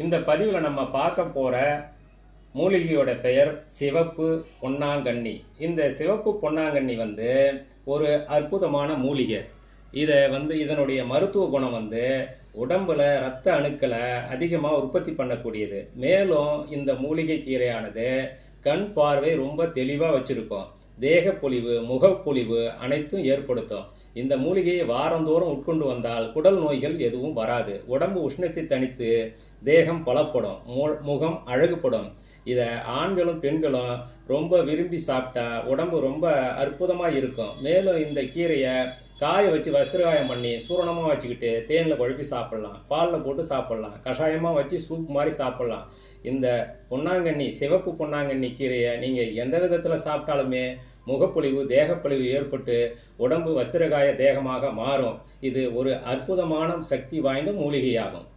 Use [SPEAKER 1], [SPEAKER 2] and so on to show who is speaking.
[SPEAKER 1] இந்த பதிவில் நம்ம பார்க்க போகிற மூலிகையோட பெயர் சிவப்பு பொன்னாங்கண்ணி. இந்த சிவப்பு பொன்னாங்கண்ணி ஒரு அற்புதமான மூலிகை. இதனுடைய மருத்துவ குணம் உடம்புல இரத்த அணுக்களை அதிகமாக உற்பத்தி பண்ணக்கூடியது. மேலும் இந்த மூலிகை கீரையானது கண் பார்வை ரொம்ப தெளிவாக வச்சிருக்கும். தேகப்பொலிவு, முகப்பொலிவு அனைத்தும் ஏற்படுத்தும். இந்த மூலிகையை வாரந்தோறும் உட்கொண்டு வந்தால் குடல் நோய்கள் எதுவும் வராது. உடம்பு உஷ்ணத்தை தணித்து தேகம் பலப்படும், முகம் அழகுப்படும். இதை ஆண்களும் பெண்களும் ரொம்ப விரும்பி சாப்பிட்டா உடம்பு ரொம்ப அற்புதமாக இருக்கும். மேலும் இந்த கீரையை காய வச்சு வஸ்திரகாயம் பண்ணி சூரணமாக வச்சுக்கிட்டு தேனில் குழப்பி சாப்பிட்லாம், பாலில் போட்டு சாப்பிட்லாம், கஷாயமாக வச்சு சூப் மாதிரி சாப்பிட்லாம். இந்த பொன்னாங்கண்ணி, சிவப்பு பொன்னாங்கண்ணி கீரையை நீங்கள் எந்த விதத்தில் சாப்பிட்டாலுமே முகப்பொலிவு, தேகப்பொலிவு ஏற்பட்டு உடம்பு வஸ்திரகாய தேகமாக மாறும். இது ஒரு அற்புதமான சக்தி வாய்ந்த மூலிகையாகும்.